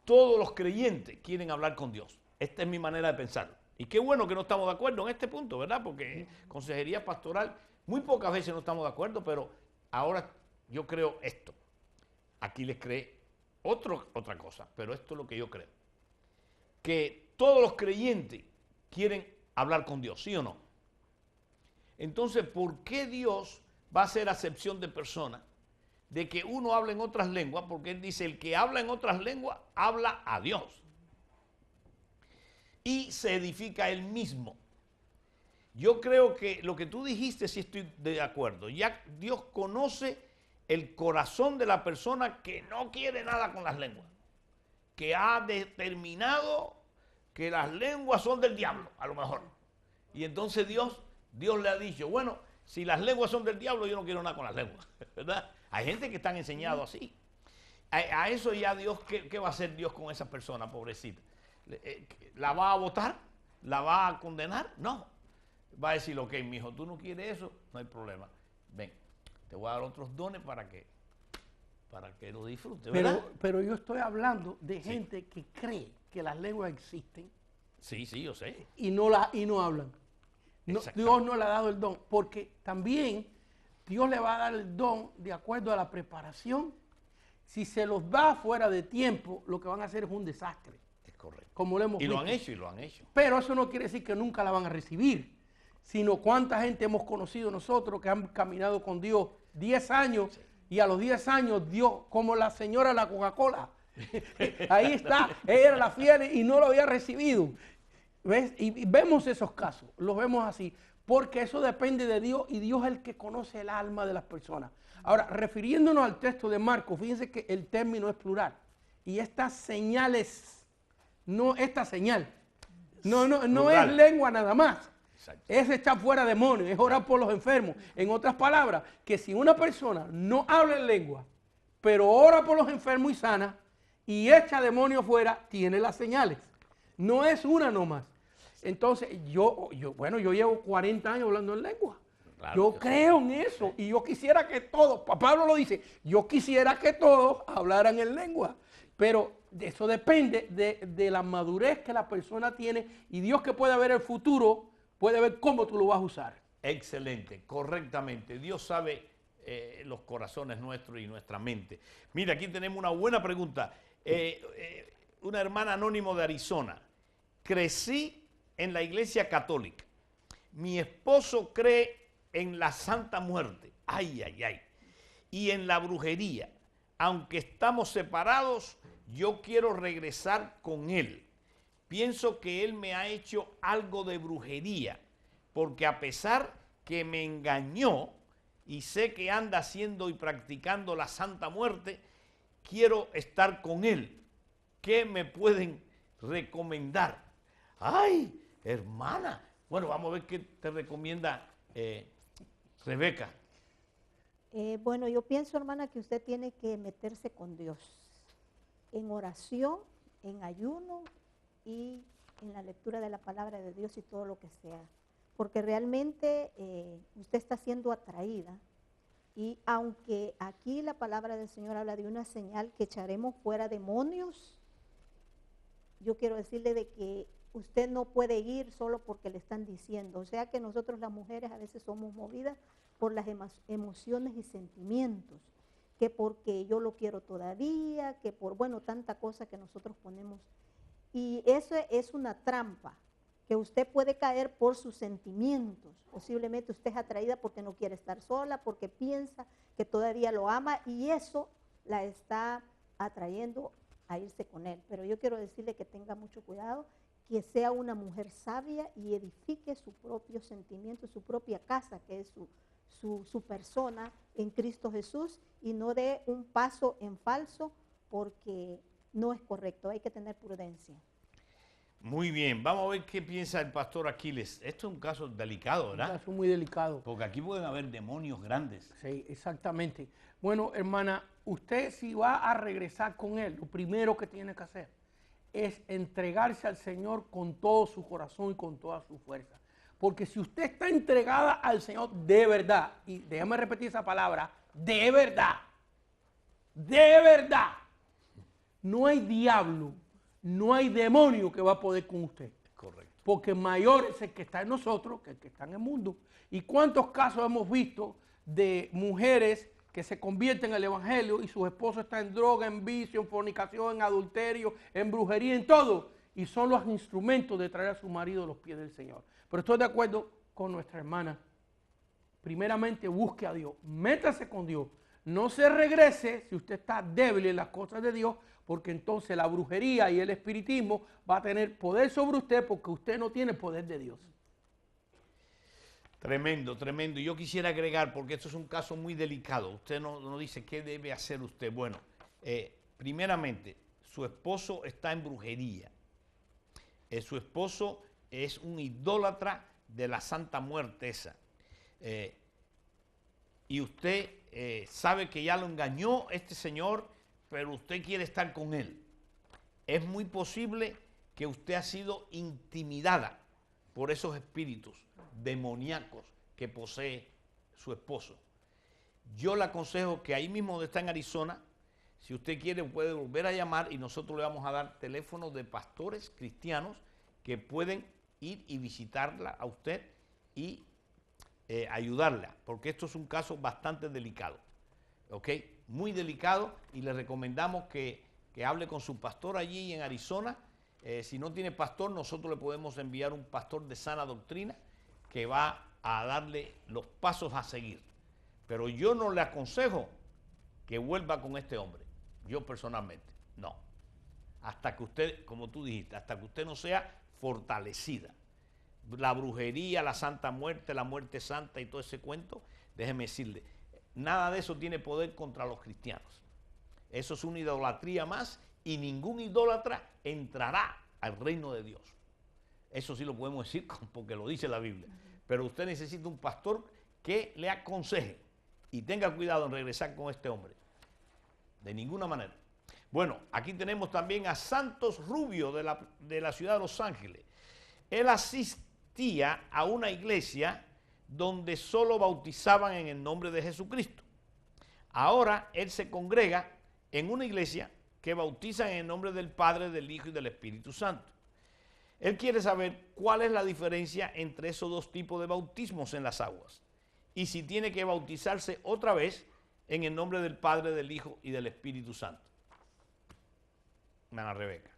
todos los creyentes quieren hablar con Dios. Esta es mi manera de pensar. Y qué bueno que no estamos de acuerdo en este punto, ¿verdad? Porque consejería pastoral, muy pocas veces no estamos de acuerdo, pero ahora yo creo esto. Aquí les cree otra cosa, pero esto es lo que yo creo. Que todos los creyentes quieren hablar con Dios, ¿sí o no? Entonces, ¿por qué Dios va a hacer acepción de personas de que uno habla en otras lenguas? Porque Él dice, el que habla en otras lenguas, habla a Dios. Y se edifica él mismo. Yo creo que lo que tú dijiste, sí estoy de acuerdo. Ya Dios conoce el corazón de la persona que no quiere nada con las lenguas, que ha determinado que las lenguas son del diablo, a lo mejor. Y entonces Dios le ha dicho, bueno, si las lenguas son del diablo, yo no quiero nada con las lenguas, ¿verdad? Hay gente que están enseñados así. A eso ya Dios, ¿qué va a hacer Dios con esa persona, pobrecita? ¿La va a votar? ¿La va a condenar? No. Va a decir, ok, mijo, tú no quieres eso, no hay problema. Ven, te voy a dar otros dones para que lo disfrutes, ¿verdad? Pero yo estoy hablando de gente que cree que las lenguas existen. Sí, yo sé. Y no hablan. Dios no le ha dado el don, porque también Dios le va a dar el don de acuerdo a la preparación. Si se los da fuera de tiempo, lo que van a hacer es un desastre. Correcto. Como lo hemos y visto. lo han hecho. Pero eso no quiere decir que nunca la van a recibir, sino cuánta gente hemos conocido nosotros que han caminado con Dios 10 años sí. Y a los 10 años Dios, como la señora de la Coca-Cola, ahí está, ella era la fiel y no lo había recibido. ¿Ves? Y vemos esos casos, los vemos así, porque eso depende de Dios y Dios es el que conoce el alma de las personas. Ahora, refiriéndonos al texto de Marcos, fíjense que el término es plural y estas señales. No esta señal, no es lengua nada más, exacto. Es echar fuera demonios, es orar por los enfermos. En otras palabras, que si una persona no habla en lengua, pero ora por los enfermos y sana, y echa demonios fuera, tiene las señales. No es una nomás. Entonces, yo llevo 40 años hablando en lengua. Claro, yo creo en eso, y yo quisiera que todos, Pablo lo dice, yo quisiera que todos hablaran en lengua, pero eso depende de la madurez que la persona tiene y Dios que puede ver el futuro, puede ver cómo tú lo vas a usar. Excelente, correctamente. Dios sabe los corazones nuestros y nuestra mente. Mira, aquí tenemos una buena pregunta. Una hermana anónimo de Arizona. Crecí en la iglesia católica. Mi esposo cree en la Santa Muerte. Ay. Y en la brujería. Aunque estamos separados, yo quiero regresar con él. Pienso que él me ha hecho algo de brujería, porque a pesar que me engañó y sé que anda haciendo y practicando la Santa Muerte, quiero estar con él. ¿Qué me pueden recomendar? Ay, hermana. Bueno, vamos a ver qué te recomienda Rebeca. Bueno, yo pienso, hermana, que usted tiene que meterse con Dios en oración, en ayuno y en la lectura de la palabra de Dios y todo lo que sea. Porque realmente usted está siendo atraída Y aunque aquí la palabra del Señor habla de una señal que echaremos fuera demonios, yo quiero decirle de que usted no puede ir solo porque le están diciendo. O sea que nosotros las mujeres a veces somos movidas por las emociones y sentimientos, que porque yo lo quiero todavía, que por, bueno, tanta cosa que nosotros ponemos. Y eso es una trampa, que usted puede caer por sus sentimientos. Posiblemente usted es atraída porque no quiere estar sola, porque piensa que todavía lo ama y eso la está atrayendo a irse con él. Pero yo quiero decirle que tenga mucho cuidado, que sea una mujer sabia y edifique su propio sentimiento, su propia casa, que es su persona en Cristo Jesús, y no dé un paso en falso porque no es correcto, hay que tener prudencia. Muy bien, vamos a ver qué piensa el pastor Aquiles. Esto es un caso delicado, Un ¿verdad? caso muy delicado. Porque aquí pueden haber demonios grandes. Sí, exactamente. Bueno, hermana, usted si va a regresar con él, lo primero que tiene que hacer es entregarse al Señor con todo su corazón y con toda su fuerza. Porque si usted está entregada al Señor de verdad, y déjame repetir esa palabra, de verdad, no hay diablo, no hay demonio que va a poder con usted. Correcto. Porque mayor es el que está en nosotros que el que está en el mundo. ¿Y cuántos casos hemos visto de mujeres que se convierten al evangelio y sus esposos están en droga, en vicio, en fornicación, en adulterio, en brujería, en todo? Y son los instrumentos de traer a su marido a los pies del Señor. Pero estoy de acuerdo con nuestra hermana. Primeramente busque a Dios, métase con Dios. No se regrese si usted está débil en las cosas de Dios, porque entonces la brujería y el espiritismo va a tener poder sobre usted porque usted no tiene poder de Dios. Tremendo, tremendo. Yo quisiera agregar, porque esto es un caso muy delicado. Usted no dice qué debe hacer usted. Bueno, primeramente, su esposo está en brujería. Su esposo es un idólatra de la Santa Muerte esa. Y usted sabe que ya lo engañó este señor, pero usted quiere estar con él. Es muy posible que usted ha sido intimidada por esos espíritus demoníacos que posee su esposo. Yo le aconsejo que ahí mismo donde está en Arizona, si usted quiere puede volver a llamar y nosotros le vamos a dar teléfonos de pastores cristianos que pueden ir y visitarla a usted y ayudarla, porque esto es un caso bastante delicado, ¿ok? Muy delicado, y le recomendamos que hable con su pastor allí en Arizona. Si no tiene pastor, nosotros le podemos enviar un pastor de sana doctrina que va a darle los pasos a seguir. Pero yo no le aconsejo que vuelva con este hombre, yo personalmente, no. Hasta que usted, como tú dijiste, hasta que usted no sea fortalecida. La brujería, la Santa Muerte, la muerte santa y todo ese cuento, déjeme decirle, nada de eso tiene poder contra los cristianos. Eso es una idolatría más y ningún idólatra entrará al reino de Dios. Eso sí lo podemos decir porque lo dice la Biblia. Pero usted necesita un pastor que le aconseje y tenga cuidado en regresar con este hombre. De ninguna manera. Bueno, aquí tenemos también a Santos Rubio de la ciudad de Los Ángeles. Él asistía a una iglesia donde solo bautizaban en el nombre de Jesucristo. Ahora él se congrega en una iglesia que bautiza en el nombre del Padre, del Hijo y del Espíritu Santo. Él quiere saber cuál es la diferencia entre esos dos tipos de bautismos en las aguas y si tiene que bautizarse otra vez en el nombre del Padre, del Hijo y del Espíritu Santo. Hermana Rebeca.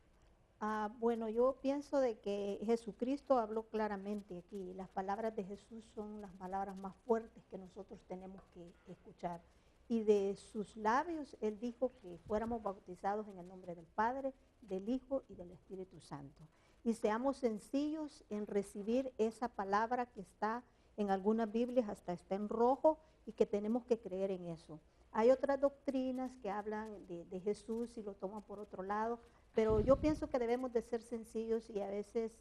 Bueno, yo pienso de que Jesucristo habló claramente aquí. Las palabras de Jesús son las palabras más fuertes que nosotros tenemos que escuchar. Y de sus labios, Él dijo que fuéramos bautizados en el nombre del Padre, del Hijo y del Espíritu Santo. Y seamos sencillos en recibir esa palabra que está en algunas Biblias, hasta está en rojo, y que tenemos que creer en eso. Hay otras doctrinas que hablan de Jesús y lo toman por otro lado, pero yo pienso que debemos de ser sencillos y a veces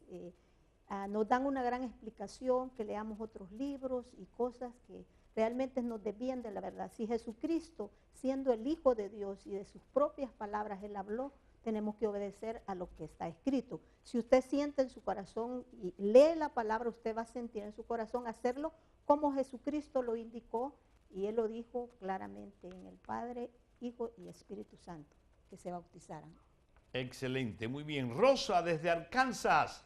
nos dan una gran explicación, que leamos otros libros y cosas que realmente nos desvían de la verdad. Si Jesucristo, siendo el Hijo de Dios y de sus propias palabras Él habló, tenemos que obedecer a lo que está escrito. Si usted siente en su corazón y lee la palabra, usted va a sentir en su corazón hacerlo como Jesucristo lo indicó, Y él lo dijo claramente en el Padre, Hijo y Espíritu Santo, que se bautizaran. Excelente, muy bien. Rosa desde Arkansas,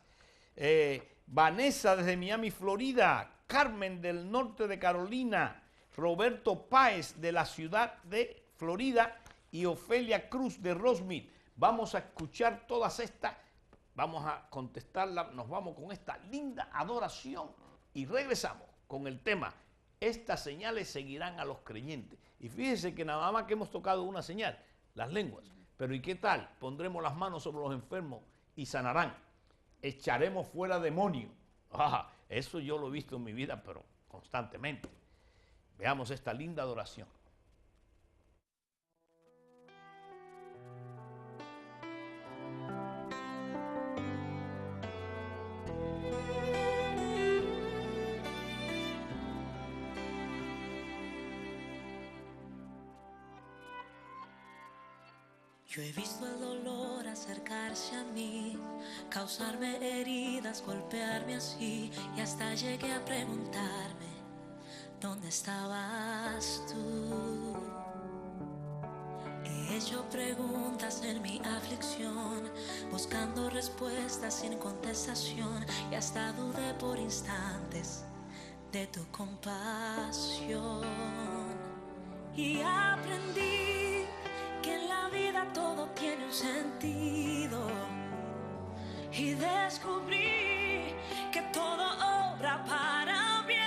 Vanessa desde Miami, Florida, Carmen del norte de Carolina, Roberto Páez de la ciudad de Florida y Ofelia Cruz de Rosemead. Vamos a escuchar todas estas, vamos a contestarla, nos vamos con esta linda adoración y regresamos con el tema. Estas señales seguirán a los creyentes. Y fíjense que nada más que hemos tocado una señal, las lenguas. Pero ¿y qué tal? Pondremos las manos sobre los enfermos y sanarán. Echaremos fuera demonios. Eso yo lo he visto en mi vida, pero constantemente. Veamos esta linda adoración. Yo he visto el dolor acercarse a mí, causarme heridas, golpearme así, y hasta llegué a preguntarme, ¿dónde estabas tú? He hecho preguntas en mi aflicción, buscando respuestas sin contestación, y hasta dudé por instantes de tu compasión. Y aprendí que en la vida todo tiene un sentido, y descubrí que todo obra para bien,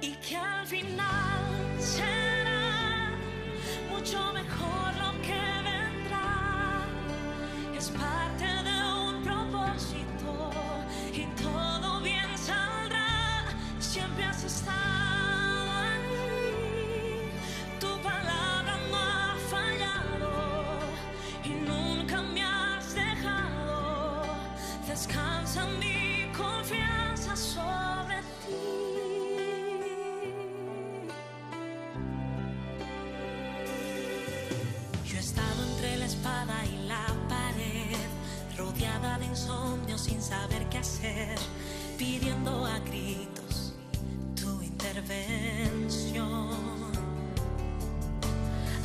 y que al final será mucho mejor lo que vendrá. Es parte de un propósito y todo bien saldrá. Siempre has estado. Descansa mi confianza sobre ti. Yo he estado entre la espada y la pared, rodeada de insomnio sin saber qué hacer, pidiendo a gritos tu intervención.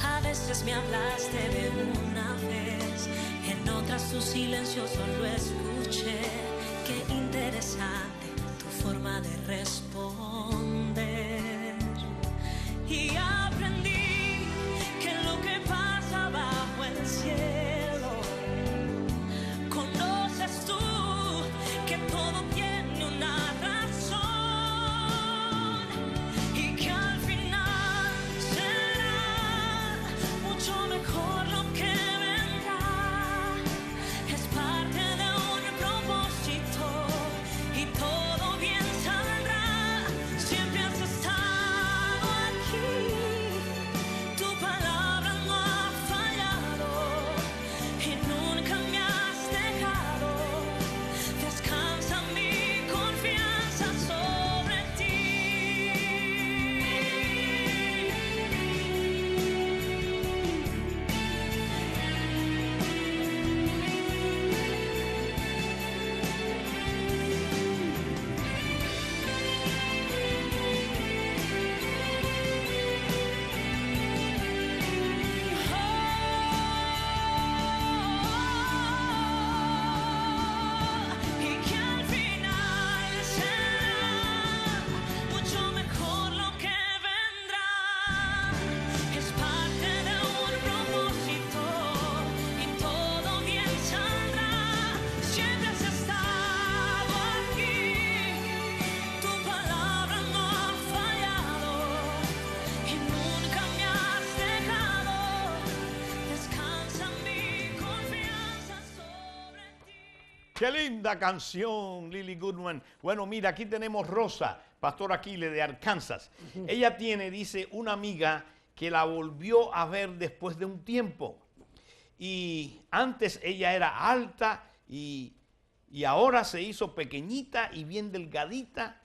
A veces me hablaste de una vez, en otras tu silencio solo escuché. Qué interesante tu forma de responder. Y aprendí que lo que pasa bajo el cielo, conoces tú que todo tiene una razón, y que al final será mucho mejor lo que vendrá. Es parte de un propósito y todo bien saldrá. Siempre has estado aquí, tu palabra no ha fallado y nunca me has dejado. Descansa mi confianza sobre ti. Y que al final será mucho mejor lo que vendrá. Es parte de un propósito y todo bien saldrá. Siempre has estado aquí, tu palabra no ha fallado y nunca me has dejado. Descansa mi confianza sobre ti. Qué linda canción, Lily Goodman. Bueno, mira, aquí tenemos Rosa, pastor Aquiles de Arkansas. Ella tiene, dice, una amiga que la volvió a ver después de un tiempo. Y antes ella era alta y ahora se hizo pequeñita y bien delgadita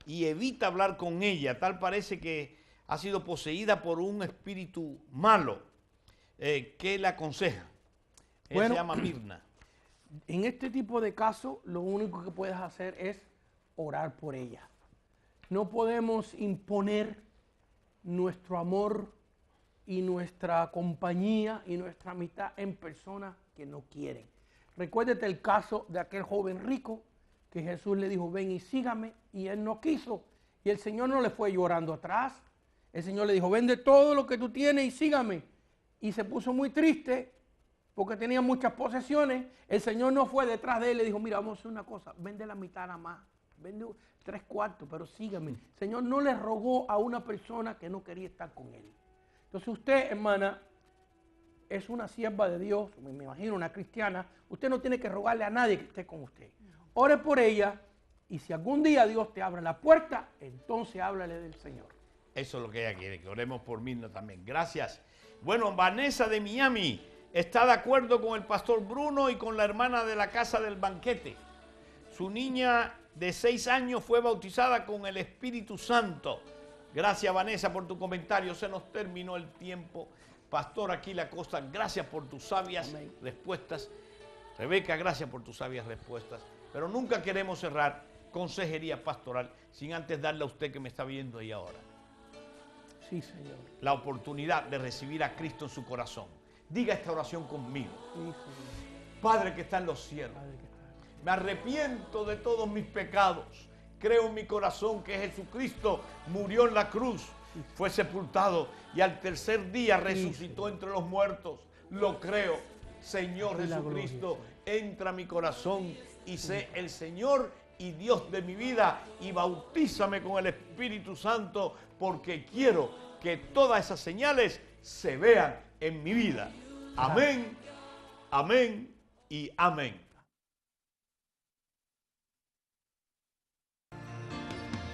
y evita hablar con ella. Tal parece que ha sido poseída por un espíritu malo. ¿Qué le aconseja? Ella Bueno, se llama Mirna. En este tipo de casos, lo único que puedes hacer es orar por ella. No podemos imponer nuestro amor y nuestra compañía y nuestra amistad en personas que no quieren. Recuérdate el caso de aquel joven rico que Jesús le dijo, ven y sígame, y él no quiso. Y el Señor no le fue llorando atrás. El Señor le dijo, vende todo lo que tú tienes y sígame. Y se puso muy triste porque tenía muchas posesiones. El Señor no fue detrás de él, le dijo, mira, vamos a hacer una cosa, vende la mitad nada más, vende 3/4, pero sígame. El Señor no le rogó a una persona que no quería estar con él. Entonces usted, hermana, es una sierva de Dios, me imagino una cristiana, usted no tiene que rogarle a nadie que esté con usted. Ore por ella y si algún día Dios te abre la puerta, entonces háblale del Señor. Eso es lo que ella quiere, que oremos por Mirna también. Gracias. Bueno, Vanessa de Miami está de acuerdo con el pastor Bruno y con la hermana de la casa del banquete. Su niña de 6 años fue bautizada con el Espíritu Santo. Gracias, Vanessa, por tu comentario. Se nos terminó el tiempo. Pastor Aquila Acosta, gracias por tus sabias respuestas. Rebeca, gracias por tus sabias respuestas. Pero nunca queremos cerrar consejería pastoral sin antes darle a usted que me está viendo ahí ahora Sí, Señor. la oportunidad de recibir a Cristo en su corazón. Diga esta oración conmigo. Sí, Señor. Padre que está en los cielos, Padre que está. me arrepiento de todos mis pecados. Creo en mi corazón que Jesucristo murió en la cruz, fue sepultado y al tercer día resucitó entre los muertos. Lo creo. Señor Jesucristo, entra a mi corazón y sé el Señor y Dios de mi vida y bautízame con el Espíritu Santo porque quiero que todas esas señales se vean en mi vida. Amén, amén y amén.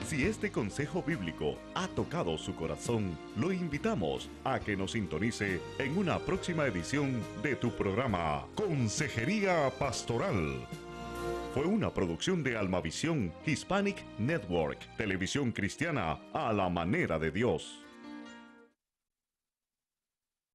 Si este consejo bíblico ha tocado su corazón, lo invitamos a que nos sintonice en una próxima edición de tu programa Consejería Pastoral. Fue una producción de Almavisión Hispanic Network, televisión cristiana a la manera de Dios.